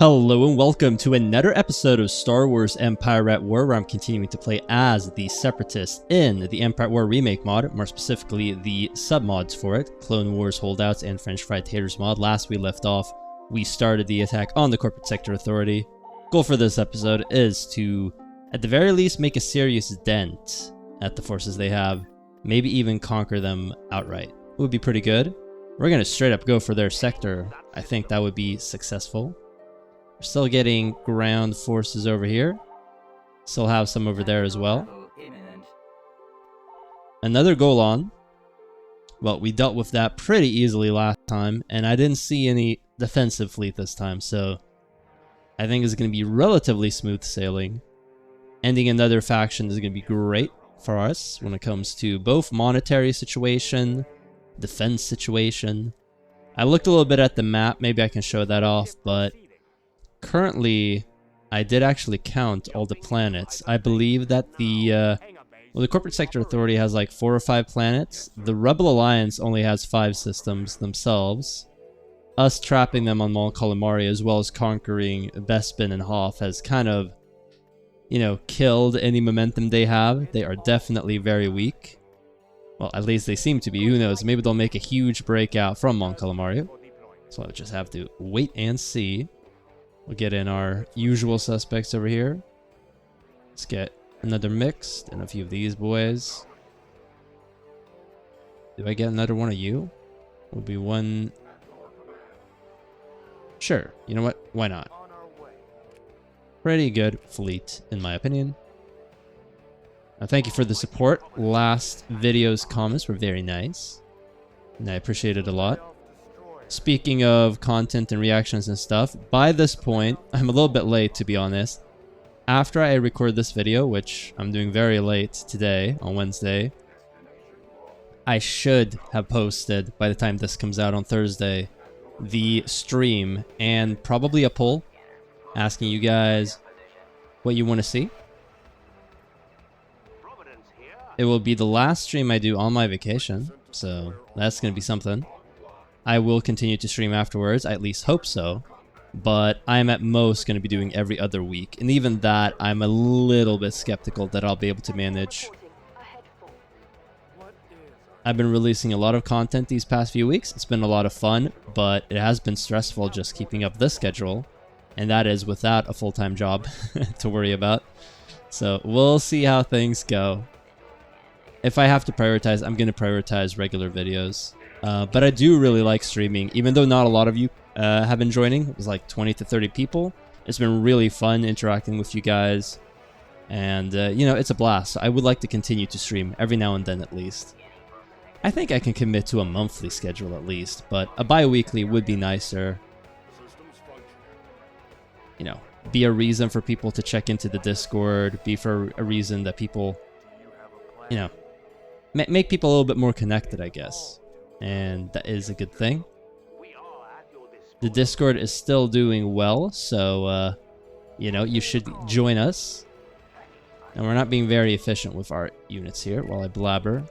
Hello and welcome to another episode of Star Wars Empire at War, where I'm continuing to play as the Separatist in the Empire at War Remake mod, more specifically the submods for it, Clone Wars Holdouts and French Fried Taters mod. Last we left off, we started the attack on the Corporate Sector Authority. Goal for this episode is to, at the very least, make a serious dent at the forces they have, maybe even conquer them outright. It would be pretty good. We're going to straight up go for their sector. I think that would be successful. We're still getting ground forces over here. Still have some over there as well. Another Golan. Well, we dealt with that pretty easily last time, and I didn't see any defensive fleet this time, so I think it's going to be relatively smooth sailing. Ending another faction is going to be great for us when it comes to both monetary situation, defense situation. I looked a little bit at the map, maybe I can show that off, but currently, I did actually count all the planets. I believe that the Corporate Sector Authority has like 4 or 5 planets. The Rebel Alliance only has 5 systems themselves. Us trapping them on Mon Calamari as well as conquering Bespin and Hoth has kind of, you know, killed any momentum they have. They are definitely very weak. Well, at least they seem to be. Who knows? Maybe they'll make a huge breakout from Mon Calamari. So I'll just have to wait and see. We'll get in our usual suspects over here. Let's get another mixed and a few of these boys. Do I get another one of you? Will be one. Sure. You know what? Why not? Pretty good fleet, in my opinion. Thank you for the support. Last video's comments were very nice, and I appreciate it a lot. Speaking of content and reactions and stuff, by this point, I'm a little bit late to be honest. After I record this video, which I'm doing very late today on Wednesday, I should have posted, by the time this comes out on Thursday, the stream and probably a poll asking you guys what you want to see. It will be the last stream I do on my vacation, so that's going to be something. I will continue to stream afterwards, I at least hope so, but I'm at most going to be doing every other week, and even that I'm a little bit skeptical that I'll be able to manage. I've been releasing a lot of content these past few weeks. It's been a lot of fun, but it has been stressful just keeping up this schedule, and that is without a full-time job to worry about. So we'll see how things go. If I have to prioritize, I'm going to prioritize regular videos. But I do really like streaming, even though not a lot of you have been joining. It was like 20 to 30 people. It's been really fun interacting with you guys. And, you know, it's a blast. I would like to continue to stream every now and then at least. I think I can commit to a monthly schedule at least, but a bi-weekly would be nicer. You know, be a reason for people to check into the Discord, be for a reason that people, you know, make people a little bit more connected, I guess. And that is a good thing. The Discord is still doing well, so, you know, you should join us. And we're not being very efficient with our units here while I blabber.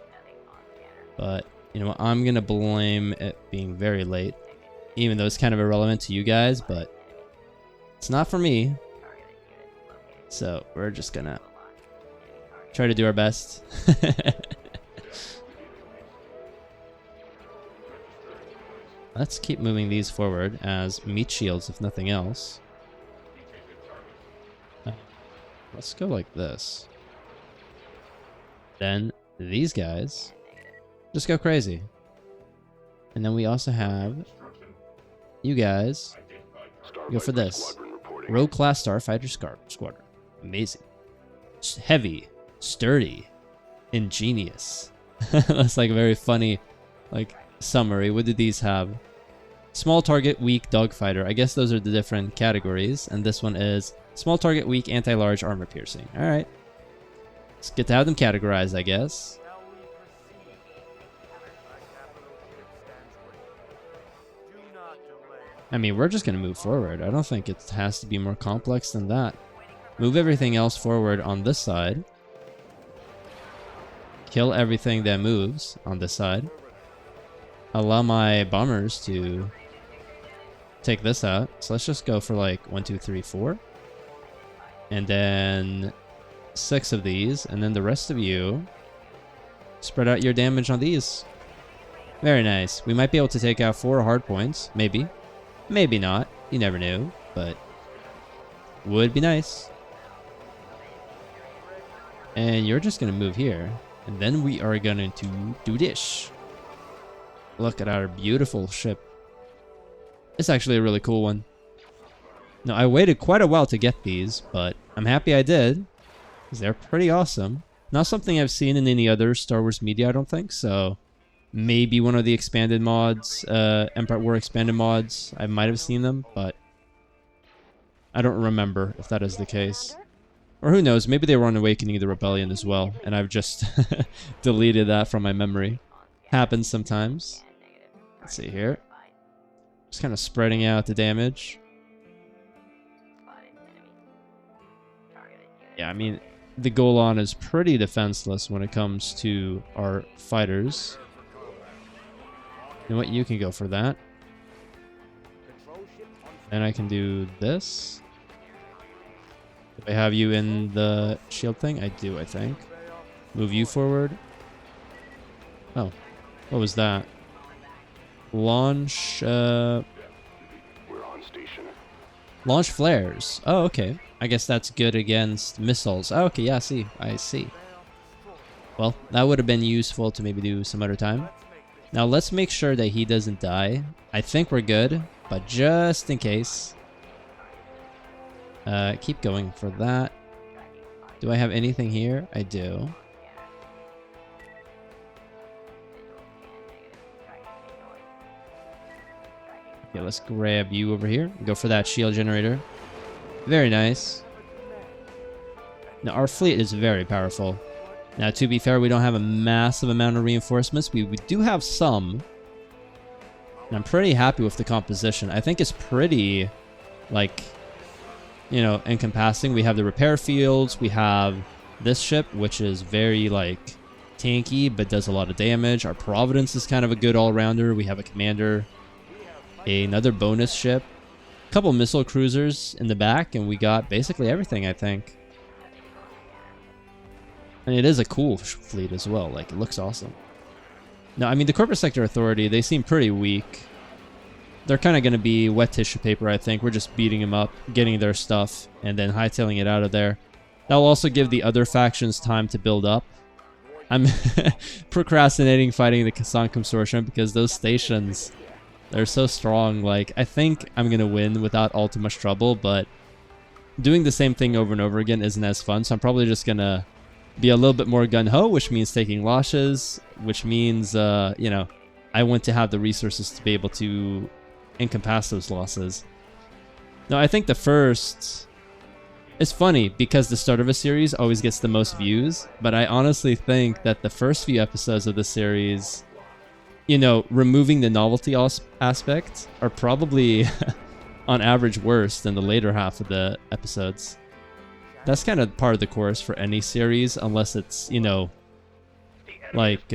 But, you know, I'm going to blame it being very late, even though it's kind of irrelevant to you guys, but it's not for me. So we're just going to try to do our best. Let's keep moving these forward as meat shields, if nothing else. Let's go like this. Then these guys just go crazy. And then we also have you guys go for this. Rogue class Starfighter Squadron. Amazing. Heavy, sturdy, ingenious. That's like a very funny, like, summary. What do these have? Small target, weak, dogfighter. I guess those are the different categories. And this one is small target, weak, anti-large, armor piercing. Alright. It's good to have them categorized, I guess. I mean, we're just going to move forward. I don't think it has to be more complex than that. Move everything else forward on this side. Kill everything that moves on this side. Allow my bombers to take this out. So let's just go for like 1, 2, 3, 4. And then 6 of these. And then the rest of you spread out your damage on these. Very nice. We might be able to take out 4 hard points. Maybe. Maybe not. You never know. But would be nice. And you're just going to move here. And then we are going to do this. Look at our beautiful ship. It's actually a really cool one. Now, I waited quite a while to get these, but I'm happy I did. Because they're pretty awesome. Not something I've seen in any other Star Wars media, I don't think. So maybe one of the expanded mods, Empire War expanded mods. I might have seen them, but I don't remember if that is the case. Or who knows, maybe they were on Awakening of the Rebellion as well, and I've just deleted that from my memory. Happens sometimes. Let's see here. Just kind of spreading out the damage. Yeah, I mean, the Golan is pretty defenseless when it comes to our fighters. You know what? You can go for that. And I can do this. Do I have you in the shield thing? I do, I think. Move you forward. Oh, what was that? Launch, We're on station. Launch flares. Oh, okay. I guess that's good against missiles. Oh, okay, yeah, I see. Well, that would have been useful to maybe do some other time. Now, let's make sure that he doesn't die. I think we're good, but just in case. Keep going for that. Do I have anything here? I do. Okay, let's grab you over here. Go for that shield generator. Very nice. Now, our fleet is very powerful. Now, to be fair, we don't have a massive amount of reinforcements. We do have some. And I'm pretty happy with the composition. I think it's pretty, like, you know, encompassing. We have the repair fields. We have this ship, which is very, like, tanky, but does a lot of damage. Our Providence is kind of a good all-rounder. We have a commander. Another bonus ship. A couple missile cruisers in the back, and we got basically everything, I think. And it is a cool fleet as well. Like, it looks awesome. No, I mean, the Corporate Sector Authority, they seem pretty weak. They're kind of going to be wet tissue paper, I think. We're just beating them up, getting their stuff, and then hightailing it out of there. That'll also give the other factions time to build up. I'm procrastinating fighting the Kassan Consortium because those stations, they're so strong. Like, I think I'm going to win without all too much trouble, but doing the same thing over and over again isn't as fun, so I'm probably just going to be a little bit more gung-ho, which means taking losses, which means, you know, I want to have the resources to be able to encompass those losses. Now, I think the first... It's funny, because the start of a series always gets the most views, but I honestly think that the first few episodes of the series, you know, removing the novelty aspect, are probably, on average, worse than the later half of the episodes. That's kind of part of the course for any series, unless it's, you know, like,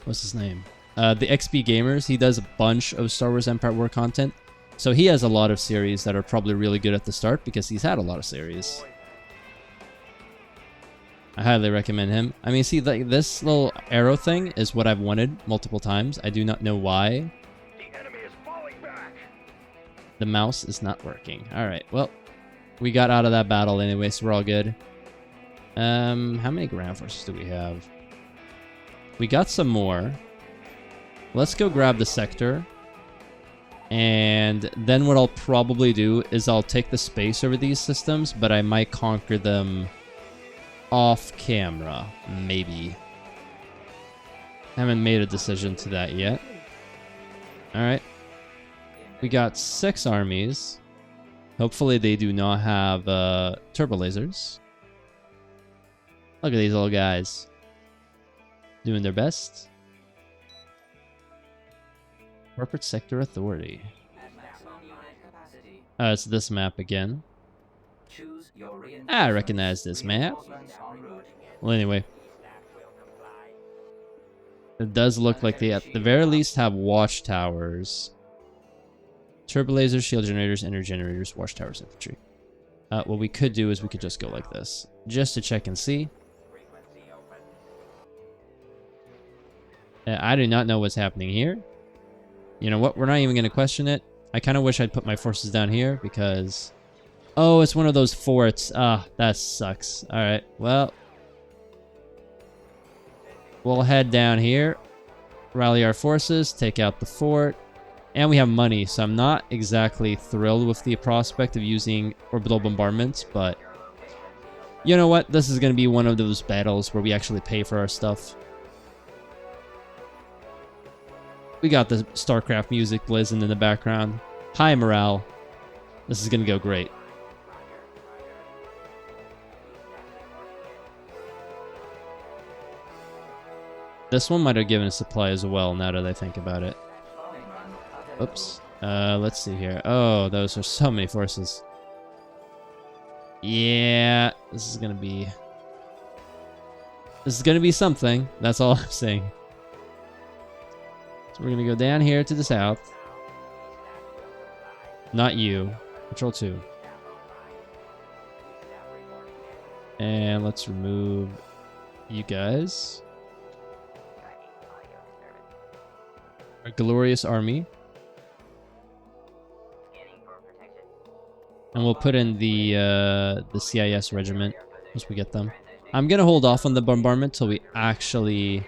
what's his name? The XP Gamers, he does a bunch of Star Wars Empire War content. So he has a lot of series that are probably really good at the start because he's had a lot of series. I highly recommend him. I mean, see, like, this little arrow thing is what I've wanted multiple times. I do not know why. The enemy is falling back. The mouse is not working. Alright, well, we got out of that battle anyway, so we're all good. How many ground forces do we have? We got some more. Let's go grab the sector. And then what I'll probably do is I'll take the space over these systems, but I might conquer them off camera, maybe. Haven't made a decision to that yet. Alright. We got 6 armies. Hopefully they do not have turbo lasers. Look at these little guys. Doing their best. Corporate Sector Authority. It's this map again. I recognize this map. Well, anyway. It does look like they at the very least have watchtowers. Turbo lasers, shield generators, energy generators, watchtowers, infantry. What we could do is we could just go like this, just to check and see. I do not know what's happening here. You know what? We're not even going to question it. I kind of wish I'd put my forces down here because... Oh, it's one of those forts. Ah, that sucks. Alright, well... We'll head down here, rally our forces, take out the fort, and we have money, so I'm not exactly thrilled with the prospect of using orbital bombardments, but... You know what? This is going to be one of those battles where we actually pay for our stuff. We got the StarCraft music blizzing in the background. High morale. This is going to go great. This one might have given a supply as well, now that I think about it. Oops. Let's see here. Oh, those are so many forces. Yeah, this is going to be... This is going to be something. That's all I'm saying. So we're going to go down here to the south. Not you. Control 2. And let's remove you guys. Our glorious army. And we'll put in the CIS regiment once we get them. I'm going to hold off on the bombardment till we actually,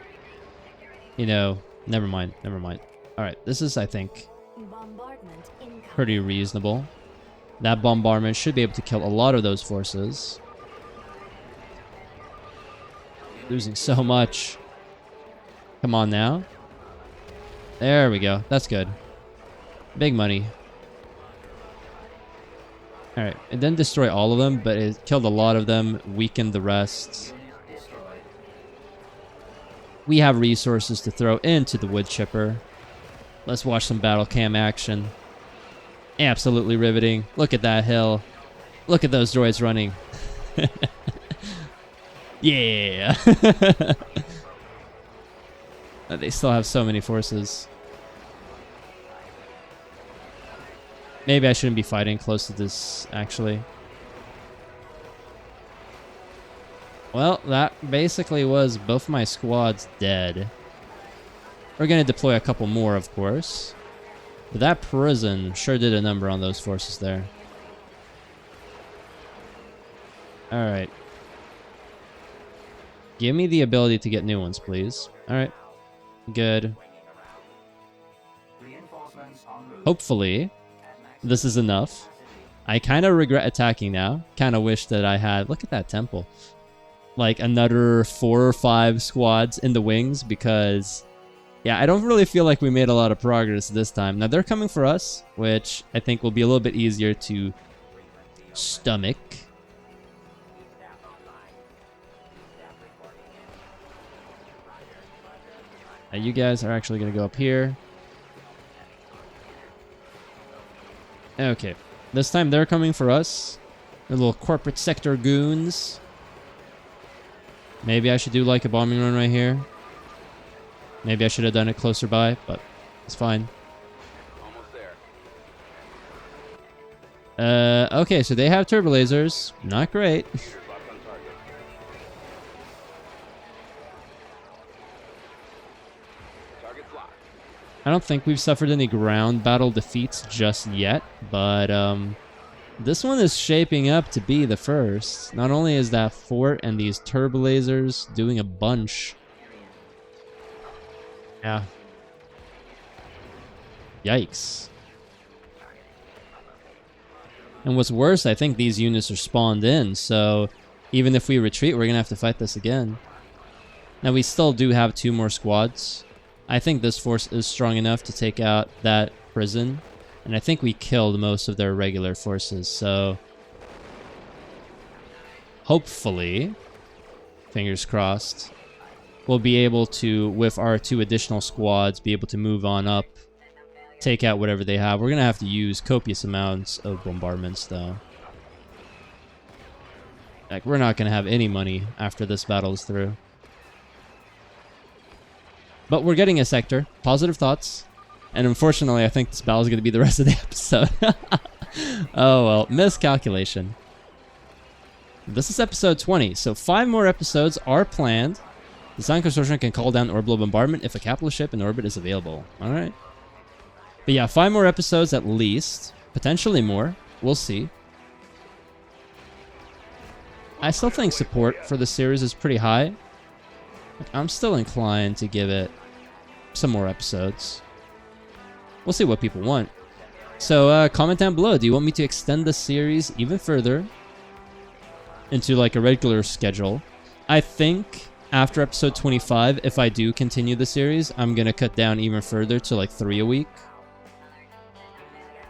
you know... Never mind. Alright, this is, I think, pretty reasonable. That bombardment should be able to kill a lot of those forces. Losing so much. Come on now. There we go. That's good. Big money. Alright, it didn't destroy all of them, but it killed a lot of them, weakened the rest. We have resources to throw into the wood chipper. Let's watch some battle cam action. Absolutely riveting. Look at that hill. Look at those droids running. Yeah. They still have so many forces. Maybe I shouldn't be fighting close to this, actually. Well, that basically was both my squads dead. We're going to deploy a couple more, of course. But that prison sure did a number on those forces there. Alright. Give me the ability to get new ones, please. Alright. Good. Hopefully, this is enough. I kind of regret attacking now. Kind of wish that I had... Look at that temple. Like another 4 or 5 squads in the wings because, yeah, I don't really feel like we made a lot of progress this time. Now they're coming for us, which I think will be a little bit easier to stomach. Now you guys are actually going to go up here. Okay, this time they're coming for us. The little corporate sector goons. Maybe I should do like a bombing run right here. Maybe I should have done it closer by, but it's fine. Almost there. Okay, so they have turbo lasers. Not great. Locked on target. Target's locked. I don't think we've suffered any ground battle defeats just yet, but this one is shaping up to be the first. Not only is that fort and these turbo lasers doing a bunch. Yeah. Yikes. And what's worse, I think these units are spawned in, so even if we retreat, we're going to have to fight this again. Now, we still do have 2 more squads. I think this force is strong enough to take out that prison. And I think we killed most of their regular forces, so... Hopefully, fingers crossed, we'll be able to, with our 2 additional squads, be able to move on up, take out whatever they have. We're going to have to use copious amounts of bombardments, though. Like, we're not going to have any money after this battle is through. But we're getting a sector. Positive thoughts. And unfortunately, I think this battle is going to be the rest of the episode. Oh well, miscalculation. This is episode 20, so 5 more episodes are planned. The Design Consortium can call down orbital bombardment if a capital ship in orbit is available. Alright. But yeah, 5 more episodes at least. Potentially more. We'll see. I still think support for the series is pretty high. I'm still inclined to give it some more episodes. We'll see what people want. So comment down below. Do you want me to extend the series even further into like a regular schedule? I think after episode 25, if I do continue the series, I'm going to cut down even further to like 3 a week.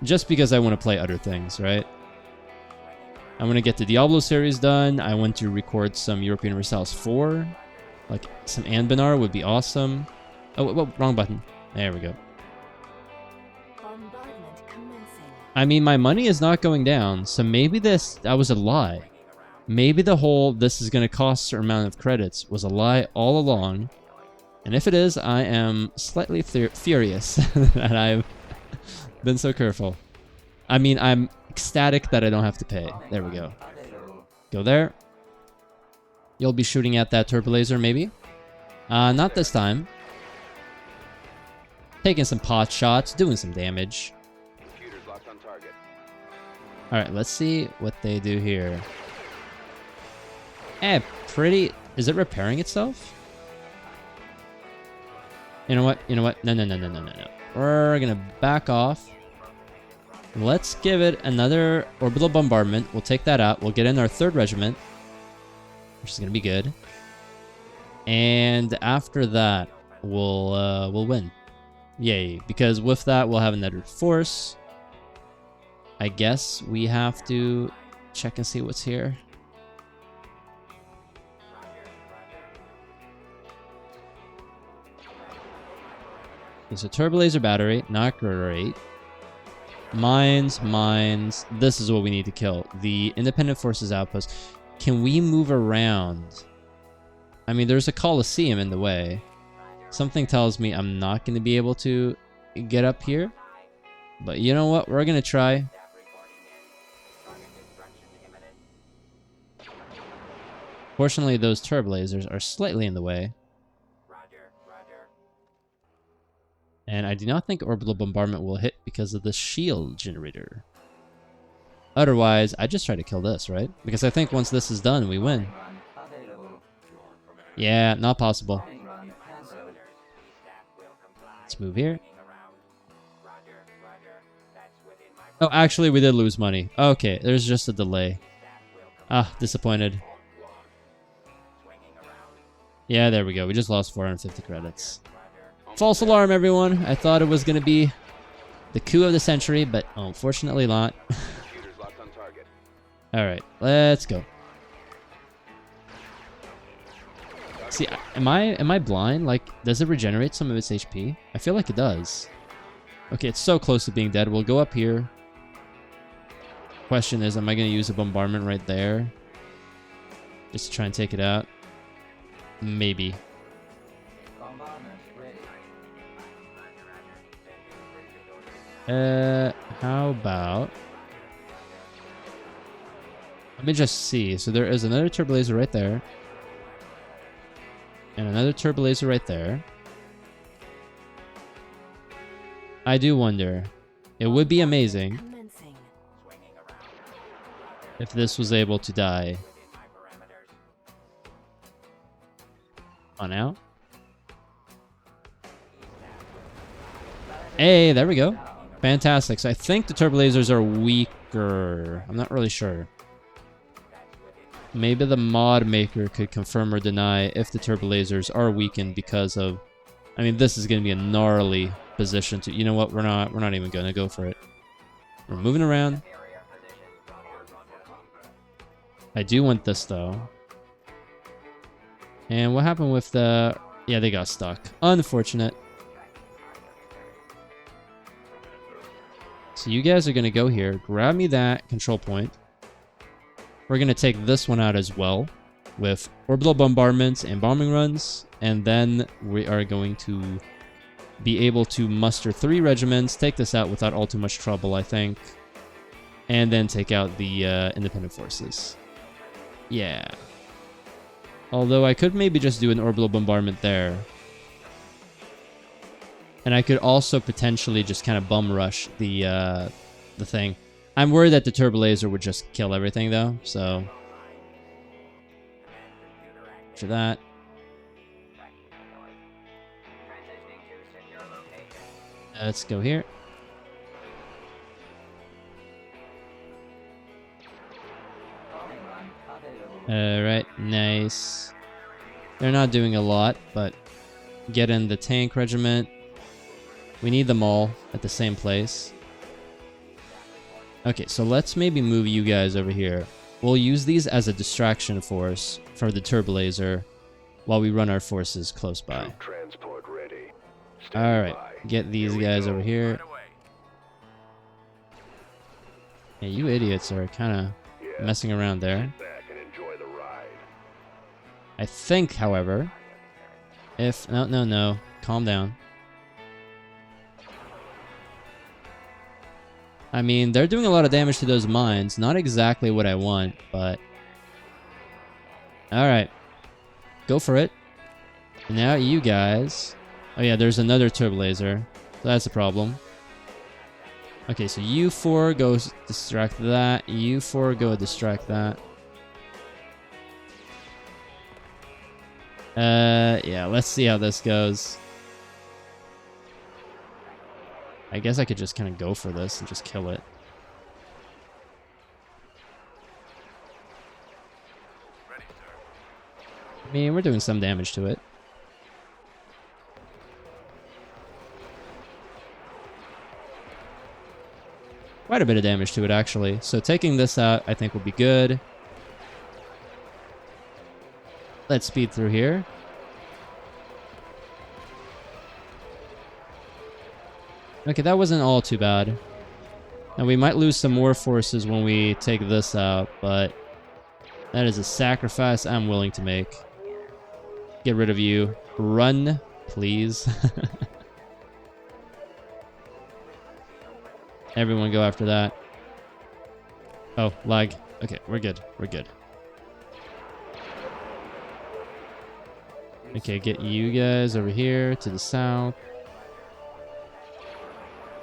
Just because I want to play other things, right? I want to get the Diablo series done. I want to record some European Universalis 4. Like some Anbenar would be awesome. Oh, whoa, wrong button. There we go. I mean, my money is not going down, so maybe that was a lie. Maybe the whole this is going to cost a certain amount of credits was a lie all along. And if it is, I am slightly furious that I've been so careful. I mean, I'm ecstatic that I don't have to pay. There we go. Go there. You'll be shooting at that turbo laser, maybe? Not this time. Taking some pot shots, doing some damage. Computers locked on target. Alright, let's see what they do here. Eh, pretty... Is it repairing itself? You know what? You know what? No. We're gonna back off. Let's give it another orbital bombardment. We'll take that out. We'll get in our 3rd regiment, which is gonna be good. And after that, we'll win. Yay! Because with that, we'll have another force. I guess we have to check and see what's here. Okay, so turbo laser battery, not great. Mines. This is what we need to kill. The independent forces outpost. Can we move around? I mean, there's a Colosseum in the way. Something tells me I'm not going to be able to get up here. But you know what? We're going to try. Fortunately, those turbo lasers are slightly in the way. And I do not think orbital bombardment will hit because of the shield generator. Otherwise, I just try to kill this, right? Because I think once this is done, we win. Yeah, not possible. Let's move here. Oh, actually, we did lose money. Okay, there's just a delay. Ah, disappointed. Yeah, there we go. We just lost 450 credits. False alarm, everyone. I thought it was going to be the coup of the century, but unfortunately not. Alright, let's go. See, am I blind? Like, does it regenerate some of its HP? I feel like it does. Okay, it's so close to being dead. We'll go up here. Question is, am I going to use a bombardment right there? Just to try and take it out? Maybe. How about... Let me just see. So there is another turbo laser right there. And another turbo laser right there. I do wonder. It would be amazing if this was able to die. On out. Hey, there we go. Fantastic. So I think the turbo lasers are weaker. I'm not really sure. Maybe the mod maker could confirm or deny if the turbo lasers are weakened because of... I mean, this is going to be a gnarly position to... You know what? We're not even going to go for it. We're moving around. I do want this, though. And what happened with the... Yeah, they got stuck. Unfortunate. So you guys are going to go here. Grab me that control point. We're going to take this one out as well. With orbital bombardments and bombing runs. And then we are going to be able to muster 3 regiments, take this out without all too much trouble, I think. And then take out the independent forces. Yeah. Although I could maybe just do an orbital bombardment there. And I could also potentially just kind of bum rush the thing. I'm worried that the turbo laser would just kill everything though, so for that. Let's go here. Alright, nice. They're not doing a lot, but get in the tank regiment. We need them all at the same place. Okay, so let's maybe move you guys over here. We'll use these as a distraction force for the turbo laser while we run our forces close by. Transport ready. Alright, get these guys over here. Yeah, you idiots are kind of messing around there. I think, however, if... No. Calm down. I mean, they're doing a lot of damage to those mines. Not exactly what I want, but... Alright. Go for it. Now you guys... Oh yeah, there's another turbo laser. So that's a problem. Okay, so you 4 go distract that. You 4 go distract that. Yeah, let's see how this goes. I guess I could just kind of go for this and just kill it. I mean, we're doing some damage to it. Quite a bit of damage to it, actually. So taking this out, I think, will be good. Let's speed through here. Okay, that wasn't all too bad. Now, we might lose some more forces when we take this out, but that is a sacrifice I'm willing to make. Get rid of you. Run, please. Everyone go after that. Oh, lag. Okay, we're good. We're good. Okay, get you guys over here to the south.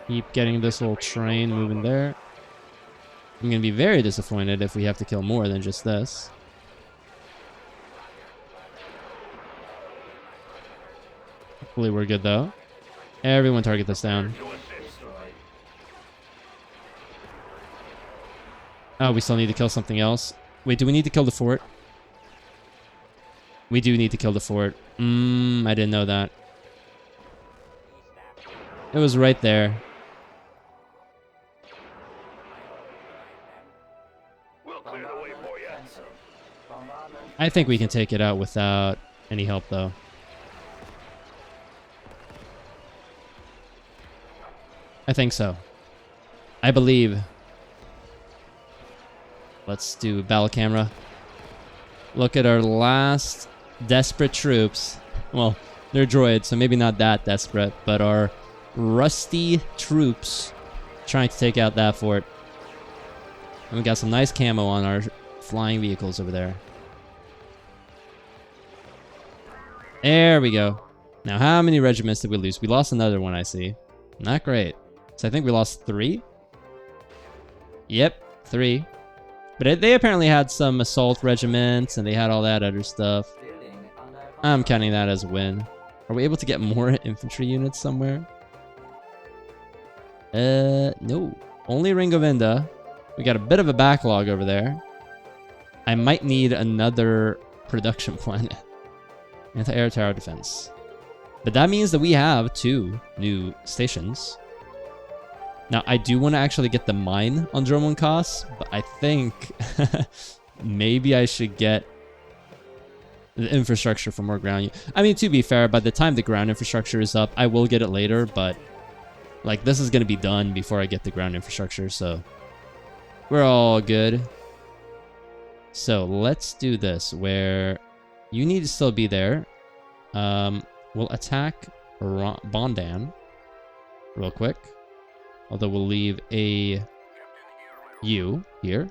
Keep getting this little train moving there. I'm going to be very disappointed if we have to kill more than just this. Hopefully we're good though. Everyone target this down. Oh, we still need to kill something else. Wait, do we need to kill the fort? We do need to kill the fort. I didn't know that. It was right there. I think we can take it out without any help, though. I think so. I believe. Let's do battle camera. Look at our last desperate troops. Well, they're droids, so maybe not that desperate, but our rusty troops trying to take out that fort. And we got some nice camo on our flying vehicles over there. There we go. Now, how many regiments did we lose? We lost another one, I see. Not great. So I think we lost 3. Yep, 3. But they apparently had some assault regiments, and they had all that other stuff. I'm counting that as a win. Are we able to get more infantry units somewhere? No. Only Ring of Enda. We got a bit of a backlog over there. I might need another production planet. Anti-air tower defense. But that means that we have 2 new stations. Now, I do want to actually get the mine on Dromon Kos, but I think maybe I should get the infrastructure for more ground. I mean, to be fair, by the time the ground infrastructure is up, I will get it later, but like this is going to be done before I get the ground infrastructure, so we're all good. So let's do this, where you need to still be there. We'll attack Bondan real quick. Although we'll leave a U here.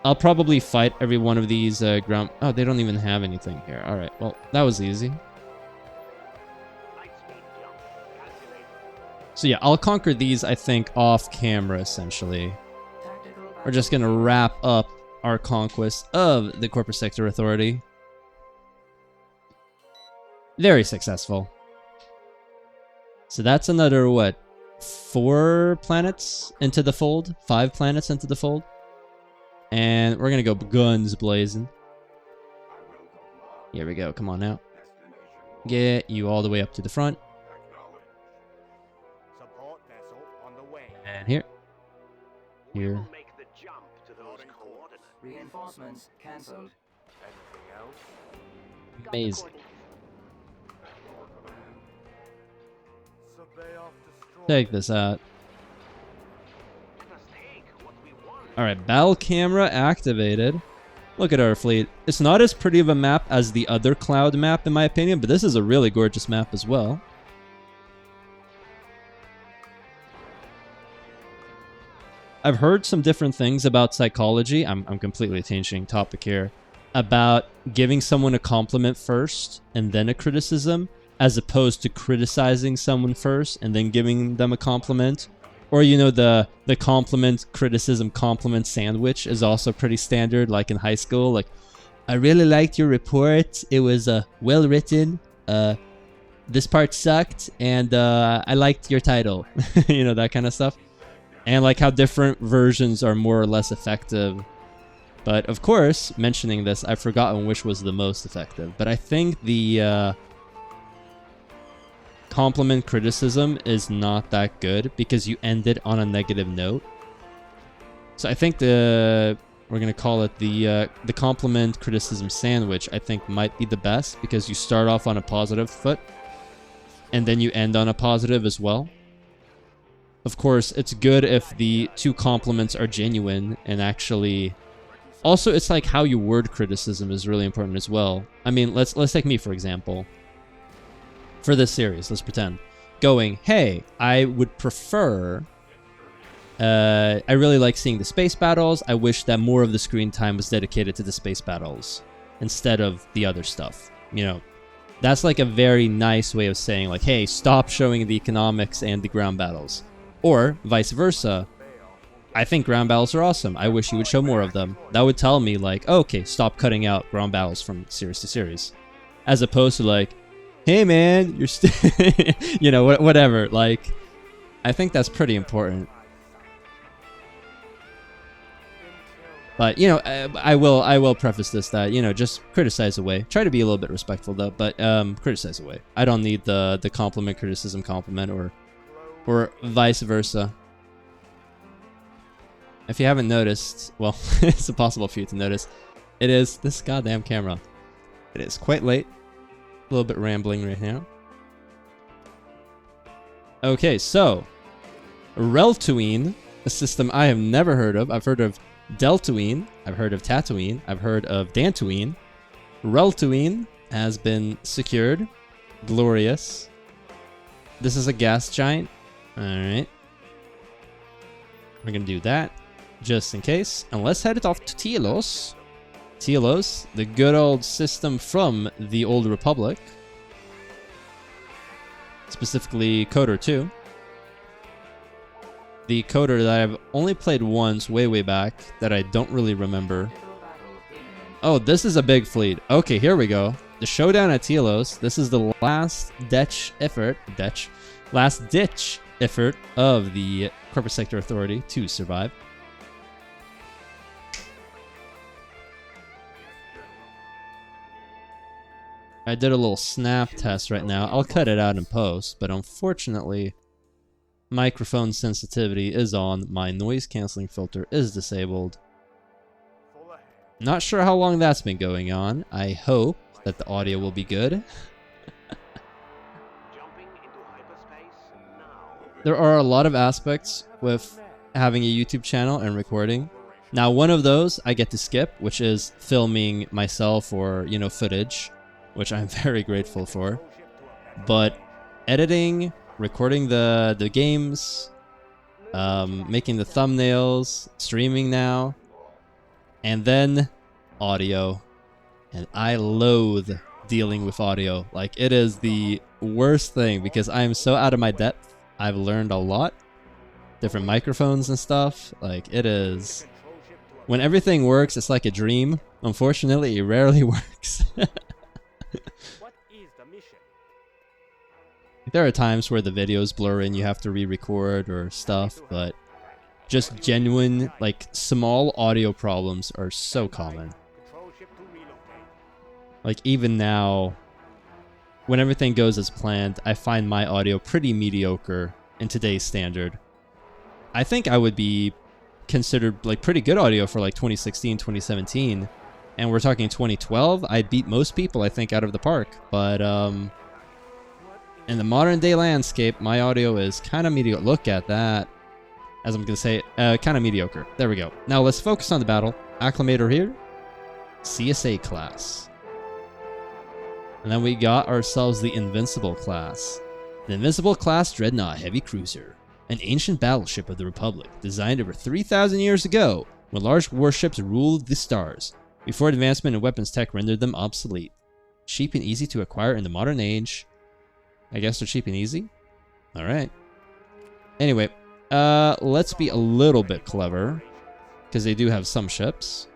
I'll probably fight every one of these ground... Oh, they don't even have anything here. Alright, well, that was easy. So yeah, I'll conquer these, I think, off camera, essentially. We're just gonna wrap up our conquest of the Corporate Sector Authority. Very successful. So that's another, what, 4 planets into the fold? 5 planets into the fold? And we're gonna go guns blazing. Here we go, come on now. Get you all the way up to the front. And here. Here. Reinforcements cancelled. Amazing. Take this out. Alright, battle camera activated. Look at our fleet. It's not as pretty of a map as the other cloud map, in my opinion, but this is a really gorgeous map as well. I've heard some different things about psychology. I'm completely changing topic here. About giving someone a compliment first and then a criticism, as opposed to criticizing someone first and then giving them a compliment. Or, you know, the compliment, criticism, compliment sandwich is also pretty standard, like in high school. Like, I really liked your report. It was well written. This part sucked, and I liked your title. You know, that kind of stuff. And like how different versions are more or less effective. But of course, mentioning this, I've forgotten which was the most effective. But I think the compliment criticism is not that good because you end it on a negative note. So I think we're gonna call it the compliment criticism sandwich. I think might be the best because you start off on a positive foot and then you end on a positive as well. Of course, it's good if the 2 compliments are genuine and actually... Also, it's like how you word criticism is really important as well. I mean, let's take me, for example. For this series, let's pretend. Going, hey, I would prefer... I really like seeing the space battles. I wish that more of the screen time was dedicated to the space battles instead of the other stuff. You know, that's like a very nice way of saying, like, hey, stop showing the economics and the ground battles. Or vice versa. I think ground battles are awesome. I wish you would show more of them. That would tell me, like, oh, okay, stop cutting out ground battles from series to series. As opposed to, like, hey, man, you're still... you know, whatever. Like, I think that's pretty important. But, you know, I will preface this that, you know, just criticize away. Try to be a little bit respectful, though, but criticize away. I don't need the compliment, criticism, compliment, or vice versa. If you haven't noticed, well, it's impossible for you to notice. It is this goddamn camera. It is quite late. A little bit rambling right now. Okay, so Reltuine, a system I have never heard of. I've heard of Deltuine. I've heard of Tatooine. I've heard of Dantooine. Reltuine has been secured. Glorious. This is a gas giant. Alright. We're gonna do that, just in case. And let's head it off to Telos. Telos, the good old system from the Old Republic. Specifically, Coder 2. The Coder that I've only played once, way back, that I don't really remember. Oh, this is a big fleet. Okay, here we go. The Showdown at Telos. This is the last ditch effort of the Corporate Sector Authority to survive. I did a little snap test right now. I'll cut it out in post, but unfortunately, microphone sensitivity is on. My noise canceling filter is disabled. Not sure how long that's been going on. I hope that the audio will be good. There are a lot of aspects with having a YouTube channel and recording. Now, one of those I get to skip, which is filming myself or, you know, footage, which I'm very grateful for. But editing, recording the games, making the thumbnails, streaming now, and then audio. And I loathe dealing with audio. Like, it is the worst thing because I am so out of my depth. I've learned a lot. Different microphones and stuff. Like, it is... When everything works, it's like a dream. Unfortunately, it rarely works. There are times where the videos blur and you have to re-record or stuff, but just genuine, like, small audio problems are so common. Like, even now, when everything goes as planned, I find my audio pretty mediocre in today's standard. I think I would be considered, like, pretty good audio for, like, 2016, 2017. And we're talking 2012, I beat most people, I think, out of the park. But, in the modern day landscape, my audio is kind of mediocre. Look at that. As I'm going to say, kind of mediocre. There we go. Now let's focus on the battle. Acclimator here. CSA class. And then we got ourselves the Invincible class. The Invincible class Dreadnought Heavy Cruiser. An ancient battleship of the Republic, designed over 3,000 years ago, when large warships ruled the stars, before advancement in weapons tech rendered them obsolete. Cheap and easy to acquire in the modern age. I guess they're cheap and easy? Alright. Anyway, let's be a little bit clever, because they do have some ships.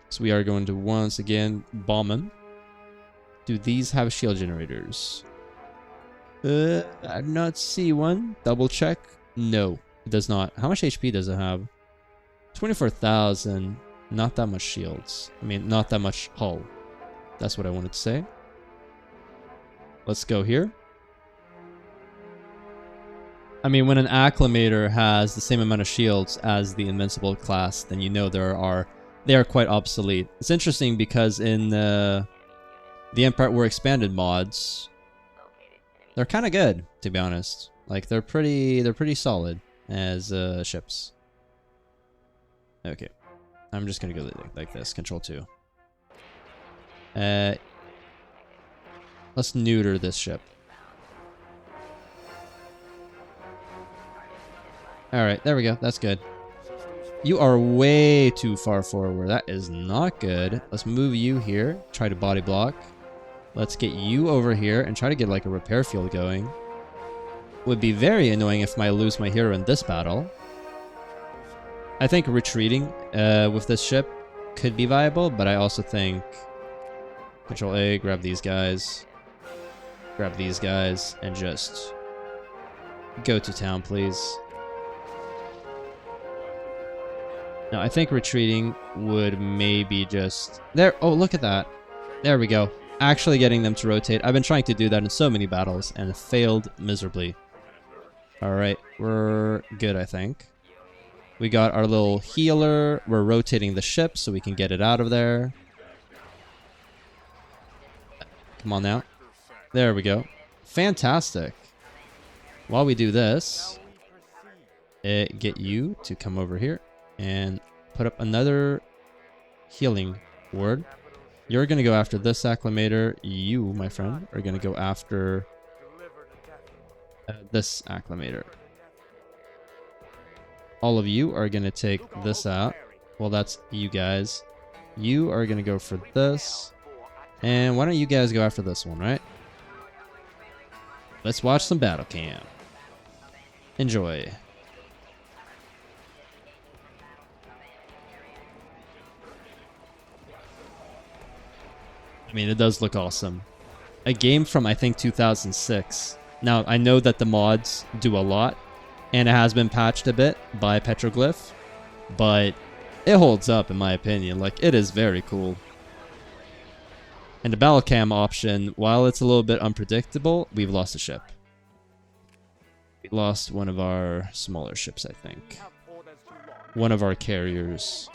So we are going to once again bomb them. Do these have shield generators? I do not see one. Double check. No, it does not. How much HP does it have? 24,000. Not that much shields. I mean, not that much hull. That's what I wanted to say. Let's go here. I mean, when an Acclimator has the same amount of shields as the Invincible class, then you know they are quite obsolete. It's interesting because in the Empire War Expanded mods, they're kind of good, to be honest. Like, they're pretty solid as ships. Okay, I'm just gonna go like this. Control 2. Let's neuter this ship. Alright, there we go. That's good. You are way too far forward. That is not good. Let's move you here. Try to body block. Let's get you over here and try to get like a repair field going. Would be very annoying if I lose my hero in this battle. I think retreating with this ship could be viable, but I also think Control A, grab these guys. Grab these guys and just go to town, please. Now, I think retreating would maybe just... There! Oh, look at that. There we go. Actually getting them to rotate. I've been trying to do that in so many battles and failed miserably. Alright, we're good, I think. We got our little healer. We're rotating the ship so we can get it out of there. Come on now. There we go. Fantastic. While we do this, get you to come over here and put up another healing ward. You're going to go after this Acclimator. You, my friend, are going to go after this Acclimator. All of you are going to take this out. Well, that's you guys. You are going to go for this. And why don't you guys go after this one, right? Let's watch some battle cam. Enjoy. I mean, it does look awesome. A game from, I think, 2006. Now, I know that the mods do a lot, and it has been patched a bit by Petroglyph, but it holds up, in my opinion. Like, it is very cool. And the battle cam option, while it's a little bit unpredictable, we've lost a ship. We lost one of our smaller ships, I think. One of our carriers.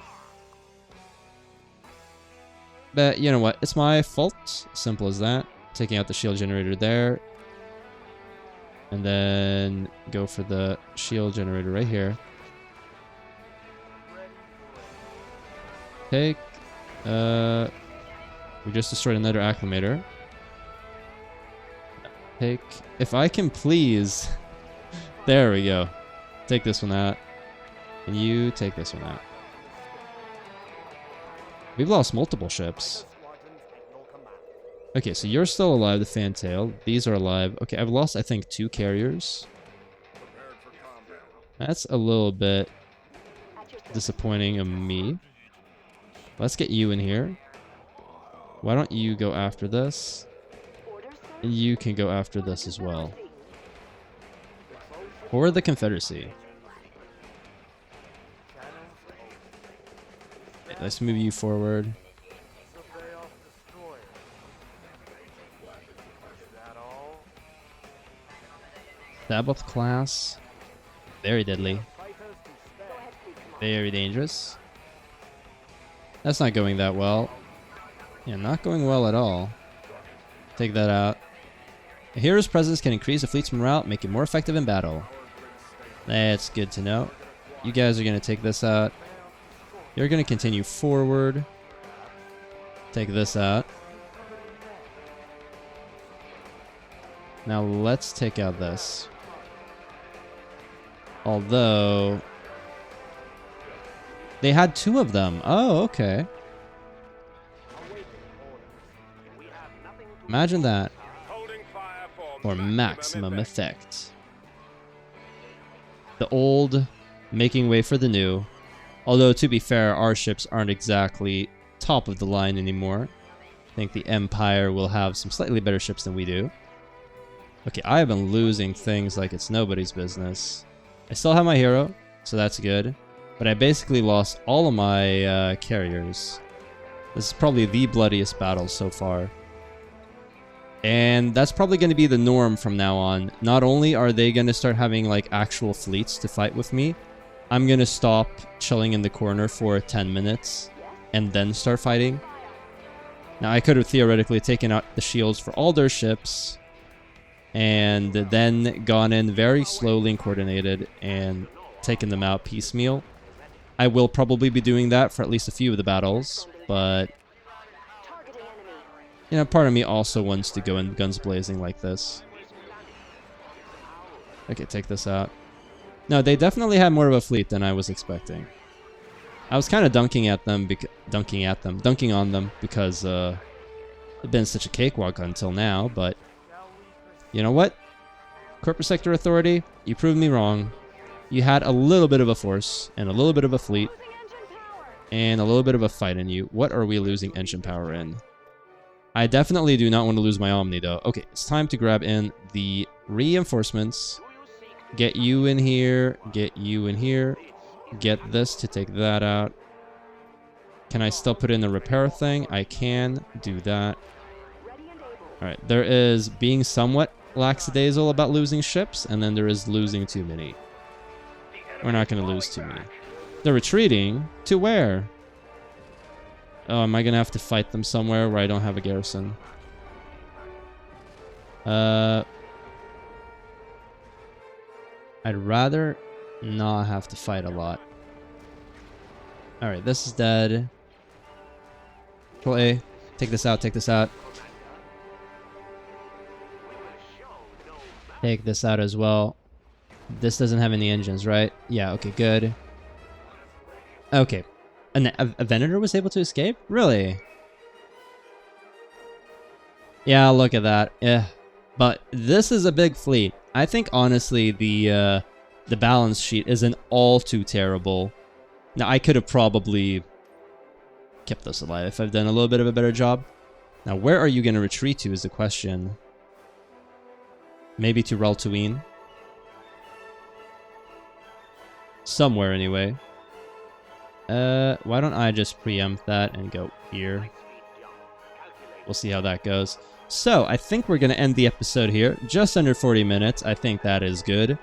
But you know what? It's my fault. Simple as that. Taking out the shield generator there. And then go for the shield generator right here. Take. We just destroyed another Acclimator. Take, if I can please. There we go. Take this one out. And you take this one out. We've lost multiple ships. Okay, so you're still alive, the Fantail. These are alive. Okay, I've lost, I think, 2 carriers. That's a little bit disappointing of me. Let's get you in here. Why don't you go after this? And you can go after this as well. For the Confederacy. Okay, let's move you forward. Sabbath class. Very deadly. Very dangerous. That's not going that well. Yeah, not going well at all. Take that out. A hero's presence can increase a fleet's morale, make it more effective in battle. That's good to know. You guys are going to take this out. You're going to continue forward. Take this out. Now let's take out this. Although they had 2 of them. Oh, okay. Imagine that. For maximum effect. The old making way for the new. Although, to be fair, our ships aren't exactly top of the line anymore. I think the Empire will have some slightly better ships than we do. Okay, I have been losing things like it's nobody's business. I still have my hero, so that's good. But I basically lost all of my carriers. This is probably the bloodiest battle so far. And that's probably going to be the norm from now on. Not only are they going to start having like actual fleets to fight with me, I'm going to stop chilling in the corner for 10 minutes and then start fighting. Now I could have theoretically taken out the shields for all their ships and then gone in very slowly and coordinated and taken them out piecemeal. I will probably be doing that for at least a few of the battles, but you know, part of me also wants to go in guns blazing like this. Okay, take this out. No, they definitely had more of a fleet than I was expecting. I was kind of dunking on them because it's been such a cakewalk until now, but you know what? Corporate Sector Authority, you proved me wrong. You had a little bit of a force and a little bit of a fleet and a little bit of a fight in you. What are we losing engine power in? I definitely do not want to lose my Omni though. Okay, it's time to grab in the reinforcements. Get you in here. Get you in here. Get this to take that out. Can I still put in the repair thing? I can do that. Alright, there is being somewhat lackadaisical about losing ships, and then there is losing too many. We're not going to lose too many. They're retreating. To where? Oh, am I going to have to fight them somewhere where I don't have a garrison? I'd rather not have to fight a lot. Alright, this is dead. Control A. Take this out, take this out. Take this out as well. This doesn't have any engines, right? Yeah, okay, good. Okay. A Venator was able to escape? Really? Yeah, look at that. Yeah. But this is a big fleet. I think, honestly, the balance sheet isn't all too terrible. Now, I could have probably kept this alive if I've done a little bit of a better job. Now, where are you going to retreat to is the question. Maybe to Reltuine. Somewhere, anyway. Why don't I just preempt that and go here? We'll see how that goes. So, I think we're going to end the episode here. Just under 40 minutes. I think that is good.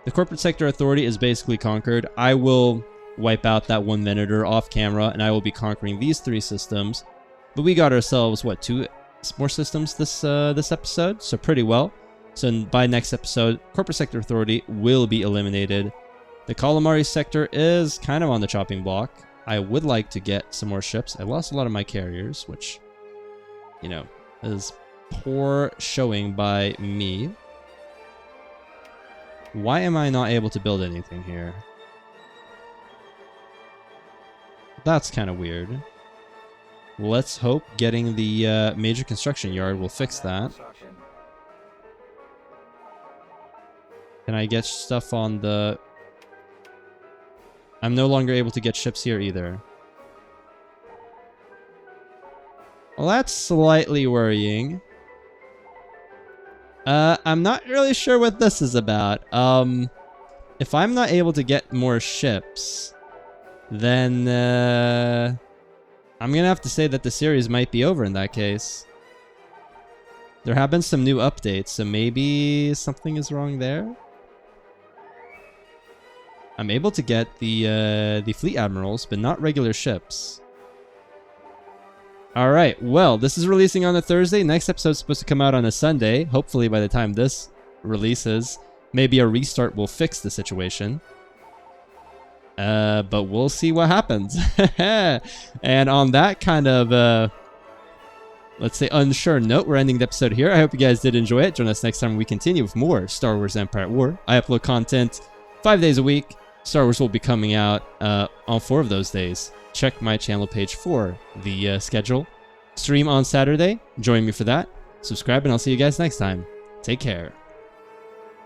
The Corporate Sector Authority is basically conquered. I will wipe out that one Venator off camera, and I will be conquering these 3 systems. But we got ourselves, what, 2 more systems this episode? So pretty well. So by next episode, Corporate Sector Authority will be eliminated. The Calamari sector is kind of on the chopping block. I would like to get some more ships. I lost a lot of my carriers, which, you know, is poor showing by me. Why am I not able to build anything here? That's kind of weird. Let's hope getting the major construction yard will fix that. Can I get stuff on the... I'm no longer able to get ships here either. Well, that's slightly worrying. I'm not really sure what this is about. If I'm not able to get more ships, then I'm gonna have to say that the series might be over in that case. There have been some new updates, so maybe something is wrong there. I'm able to get the fleet admirals, but not regular ships. All right, well, this is releasing on a Thursday. Next episode is supposed to come out on a Sunday. Hopefully by the time this releases, maybe a restart will fix the situation. But we'll see what happens. And on that kind of, let's say, unsure note, we're ending the episode here. I hope you guys did enjoy it. Join us next time when we continue with more Star Wars Empire at War. I upload content 5 days a week. Star Wars will be coming out on 4 of those days. Check my channel page for the schedule. Stream on Saturday. Join me for that. Subscribe, and I'll see you guys next time. Take care.